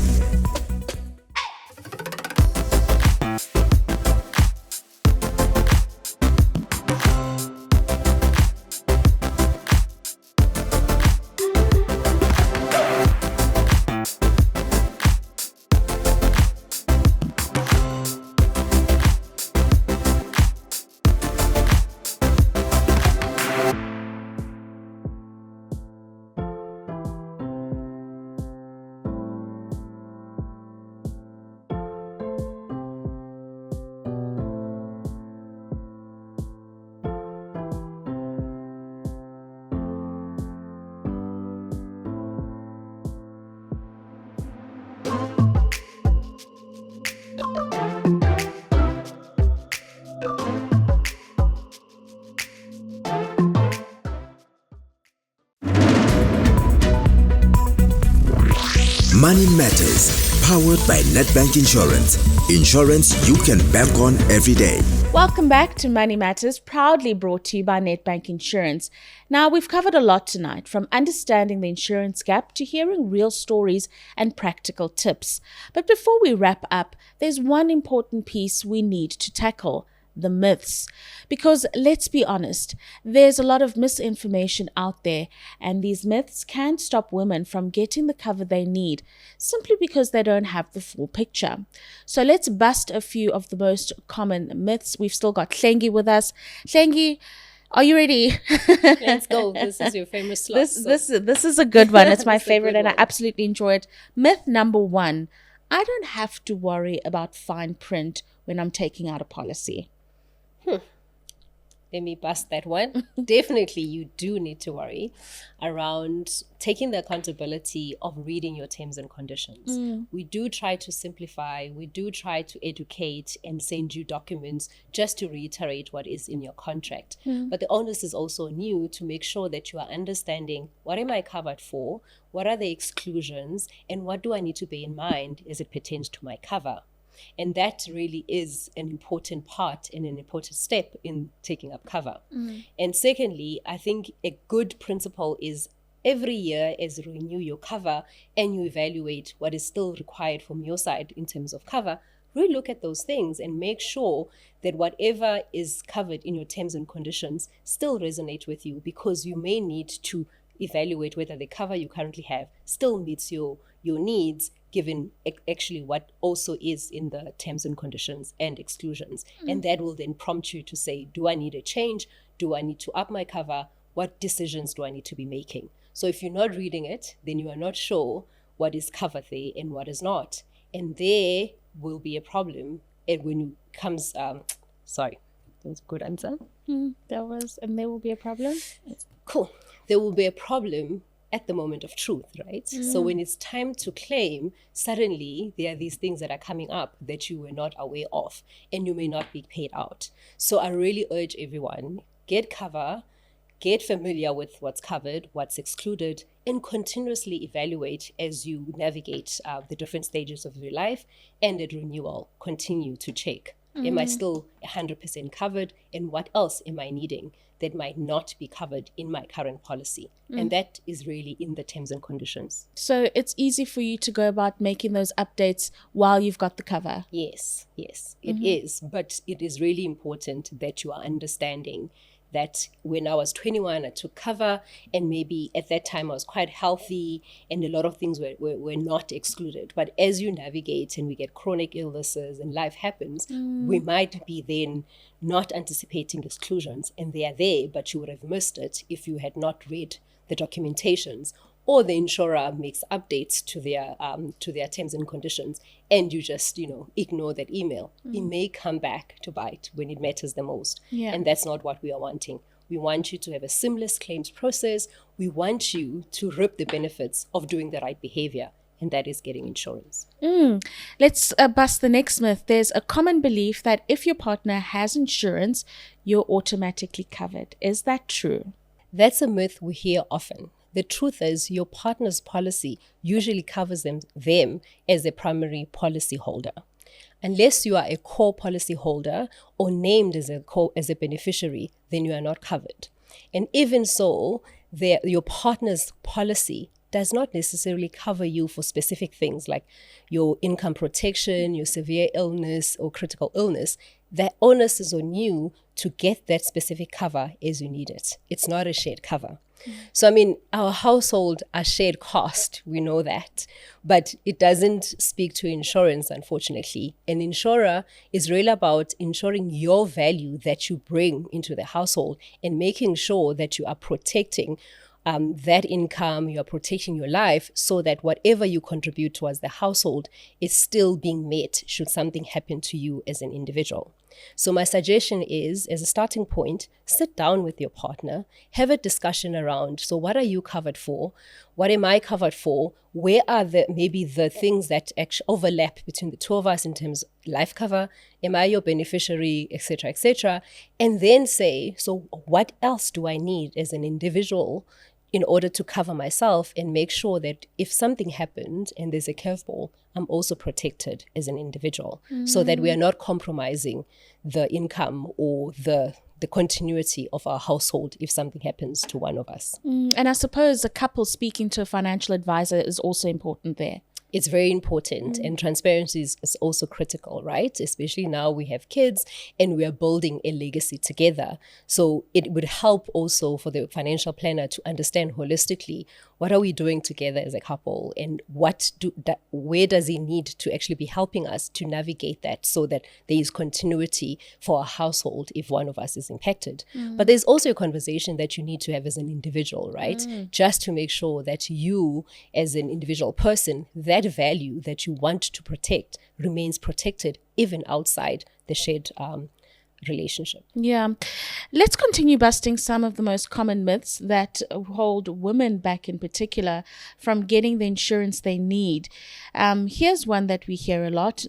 Money Matters, powered by Nedbank Insurance. Insurance you can bank on every day. Welcome back to Money Matters, proudly brought to you by Nedbank Insurance. Now, we've covered a lot tonight, from understanding the insurance gap to hearing real stories and practical tips. But before we wrap up, there's one important piece we need to tackle: the myths. Because let's be honest, there's a lot of misinformation out there, and these myths can stop women from getting the cover they need simply because they don't have the full picture. So let's bust a few of the most common myths. We've still got Hlengi with us. Hlengi, are you ready? Let's go. This is your famous slot. This is a good one. It's my It's a favorite, good and I one. absolutely enjoy it. Myth number 1: I don't have to worry about fine print when I'm taking out a policy. Let me bust that one. Definitely, you do need to worry around taking the accountability of reading your terms and conditions. We do try to simplify, we do try to educate and send you documents just to reiterate what is in your contract. But the onus is also on you to make sure that you are understanding, what am I covered for, what are the exclusions, and what do I need to bear in mind as it pertains to my cover. And that really is an important part and an important step in taking up cover. And secondly, I think a good principle is every year, as you renew your cover and you evaluate what is still required from your side in terms of cover, really look at those things and make sure that whatever is covered in your terms and conditions still resonate with you, because you may need to evaluate whether the cover you currently have still meets your needs, given actually what also is in the terms and conditions and exclusions. And that will then prompt you to say, do I need a change? Do I need to up my cover? What decisions do I need to be making? So if you're not reading it, then you are not sure what is covered there and what is not. And there will be a problem. And when it comes, sorry, that was a good answer. And there will be a problem. Cool. There will be a problem at the moment of truth, right? So when it's time to claim, suddenly there are these things that are coming up that you were not aware of, and you may not be paid out. So I really urge everyone, get cover, get familiar with what's covered, what's excluded, and continuously evaluate as you navigate the different stages of your life, and at renewal, continue to check. Am I still 100% covered? And what else am I needing that might not be covered in my current policy? And that is really in the terms and conditions. So it's easy for you to go about making those updates while you've got the cover. Yes, it is. But it is really important that you are understanding that when I was 21, I took cover, and maybe at that time I was quite healthy and a lot of things were not excluded. But as you navigate and we get chronic illnesses and life happens, we might be then not anticipating exclusions, and they are there, but you would have missed it if you had not read the documentations, or the insurer makes updates to their terms and conditions, and you just ignore that email. It may come back to bite when it matters the most, and that's not what we are wanting. We want you to have a seamless claims process. We want you to reap the benefits of doing the right behavior, and that is getting insurance. Let's bust the next myth. There's a common belief that if your partner has insurance, you're automatically covered. Is that true? That's a myth we hear often. The truth is your partner's policy usually covers them as a primary policy holder. Unless you are a core policy holder or named as a beneficiary, then you are not covered. And even so, your partner's policy does not necessarily cover you for specific things like your income protection, your severe illness or critical illness. The onus is on you to get that specific cover as you need it. It's not a shared cover. So, I mean, our household are shared cost, we know that, but it doesn't speak to insurance, unfortunately. An insurer is really about ensuring your value that you bring into the household and making sure that you are protecting that income, you are protecting your life so that whatever you contribute towards the household is still being met should something happen to you as an individual. So my suggestion is, as a starting point, sit down with your partner, have a discussion around, so what are you covered for? What am I covered for? Where are maybe the things that actually overlap between the two of us in terms of life cover? Am I your beneficiary, etc., etc.? And then say, so what else do I need as an individual in order to cover myself and make sure that if something happened and there's a curveball, I'm also protected as an individual, so that we are not compromising the income or the continuity of our household if something happens to one of us. And I suppose a couple speaking to a financial advisor is also important there. It's very important, and transparency is also critical, right? Especially now we have kids and we are building a legacy together. So it would help also for the financial planner to understand holistically, what are we doing together as a couple, and where does he need to actually be helping us to navigate that so that there is continuity for our household if one of us is impacted. But there's also a conversation that you need to have as an individual, right? Just to make sure that you as an individual person, that value that you want to protect remains protected even outside the shared relationship. Yeah. Let's continue busting some of the most common myths that hold women back in particular from getting the insurance they need. Here's one that we hear a lot.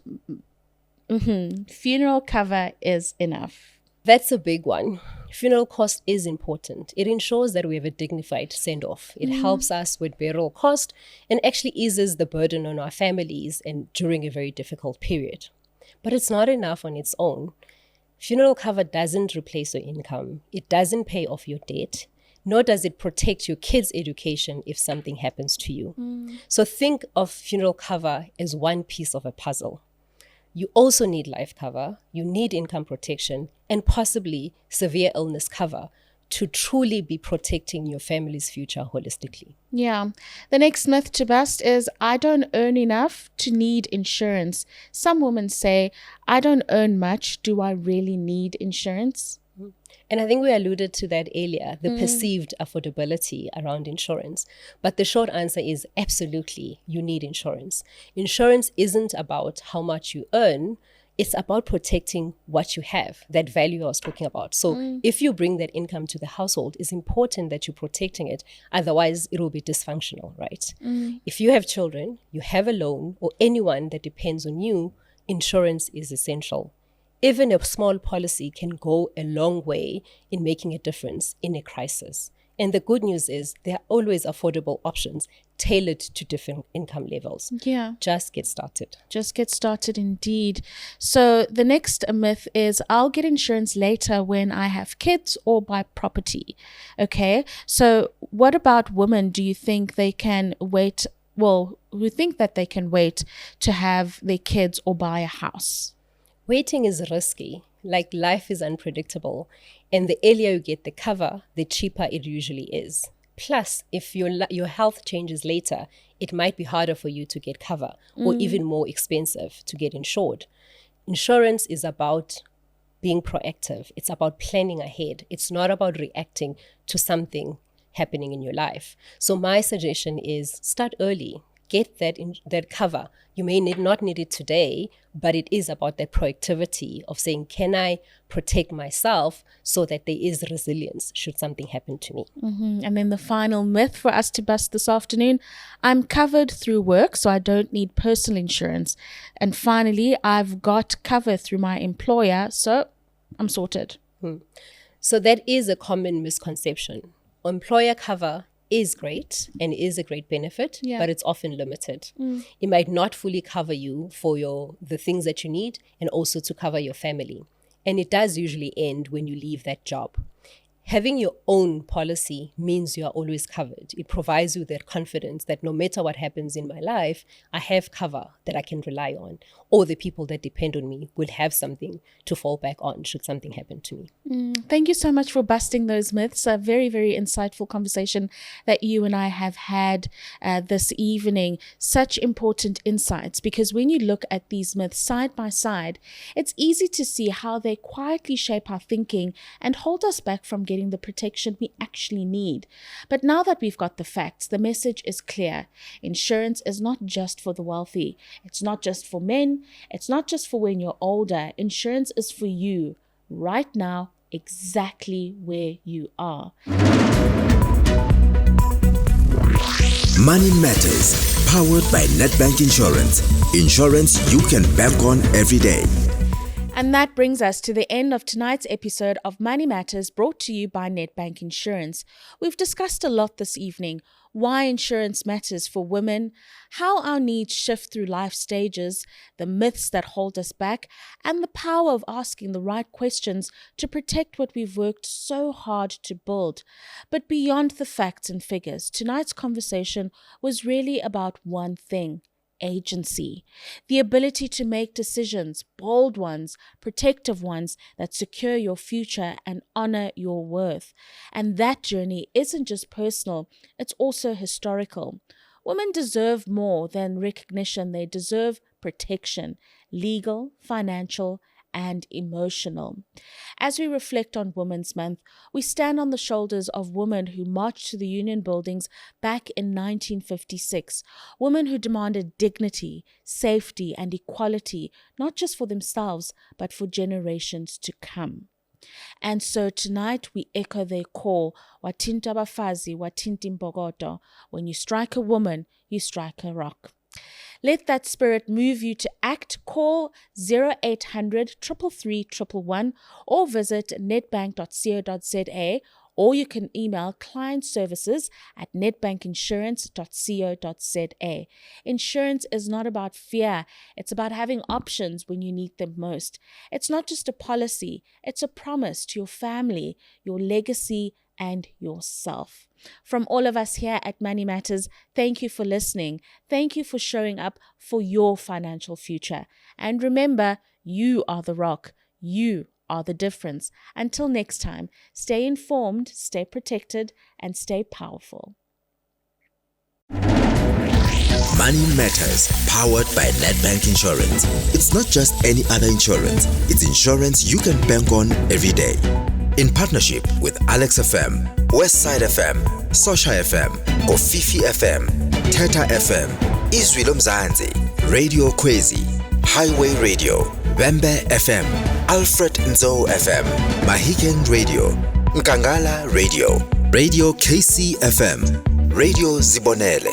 Funeral cover is enough. That's a big one. Funeral cost is important. It ensures that we have a dignified send-off. It helps us with burial cost and actually eases the burden on our families and during a very difficult period. But it's not enough on its own. Funeral cover doesn't replace your income. It doesn't pay off your debt, nor does it protect your kids' education if something happens to you. So think of funeral cover as one piece of a puzzle. You also need life cover, you need income protection, and possibly severe illness cover to truly be protecting your family's future holistically. Yeah. The next myth to bust is, I don't earn enough to need insurance. Some women say, I don't earn much. Do I really need insurance? And I think we alluded to that earlier, the perceived affordability around insurance. But the short answer is absolutely, you need insurance. Insurance isn't about how much you earn. It's about protecting what you have, that value I was talking about. So if you bring that income to the household, it's important that you're protecting it. Otherwise, it will be dysfunctional, right? If you have children, you have a loan, or anyone that depends on you, insurance is essential. Even a small policy can go a long way in making a difference in a crisis. And the good news is there are always affordable options tailored to different income levels. Yeah. Just get started. Just get started indeed. So the next myth is, I'll get insurance later when I have kids or buy property. Okay. So what about women? Do you think they can wait? Well, who think that they can wait to have their kids or buy a house? Waiting is risky. Like, life is unpredictable. And the earlier you get the cover, the cheaper it usually is. Plus, if your health changes later, it might be harder for you to get cover or even more expensive to get insured. Insurance is about being proactive. It's about planning ahead. It's not about reacting to something happening in your life. So my suggestion is start early. Get that cover. You may not need it today, but it is about that proactivity of saying, can I protect myself so that there is resilience should something happen to me? And then the final myth for us to bust this afternoon, I'm covered through work, so I don't need personal insurance. And finally, I've got cover through my employer, so I'm sorted. So that is a common misconception. Employer cover is great and is a great benefit, Yeah. but it's often limited. It might not fully cover you for the things that you need and also to cover your family. And it does usually end when you leave that job. Having your own policy means you are always covered. It provides you that confidence that no matter what happens in my life, I have cover that I can rely on, or the people that depend on me will have something to fall back on should something happen to me. Thank you so much for busting those myths. A very, very insightful conversation that you and I have had this evening. Such important insights, because when you look at these myths side by side, it's easy to see how they quietly shape our thinking and hold us back from getting the protection we actually need. But now that we've got the facts, the message is clear. Insurance is not just for the wealthy. It's not just for men. It's not just for when you're older. Insurance is for you right now, exactly where you are. Money Matters, powered by Nedbank Insurance. Insurance you can bank on every day. And that brings us to the end of tonight's episode of Money Matters, brought to you by Nedbank Insurance. We've discussed a lot this evening: why insurance matters for women, how our needs shift through life stages, the myths that hold us back, and the power of asking the right questions to protect what we've worked so hard to build. But beyond the facts and figures, tonight's conversation was really about one thing: agency, the ability to make decisions, bold ones, protective ones, that secure your future and honor your worth. And that journey isn't just personal, it's also historical. Women deserve more than recognition. They deserve protection, legal, financial, and emotional. As we reflect on Women's Month, we stand on the shoulders of women who marched to the Union buildings back in 1956, women who demanded dignity, safety, and equality, not just for themselves, but for generations to come. And so tonight we echo their call: Watinta bafazi, watinti mbogoto. When you strike a woman, you strike a rock. Let that spirit move you to act. Call 0800 333 111 or visit nedbank.co.za, or you can email clientservices@nedbankinsurance.co.za. Insurance is not about fear. It's about having options when you need them most. It's not just a policy. It's a promise to your family, your legacy, and yourself. From all of us here at Money Matters, thank you for listening. Thank you for showing up for your financial future. And remember, you are the rock. You are the difference. Until next time, stay informed, stay protected, and stay powerful. Money Matters, powered by Nedbank Insurance. It's not just any other insurance. It's insurance you can bank on every day. In partnership with Alex FM, Westside FM, Sosha FM, Kofifi FM, Theta FM, Izwi Lomzansi, Radio Kwezi, Highway Radio, Wembe FM, Alfred Nzo FM, Mahiken Radio, Nkangala Radio, Radio KC FM, Radio Zibonele,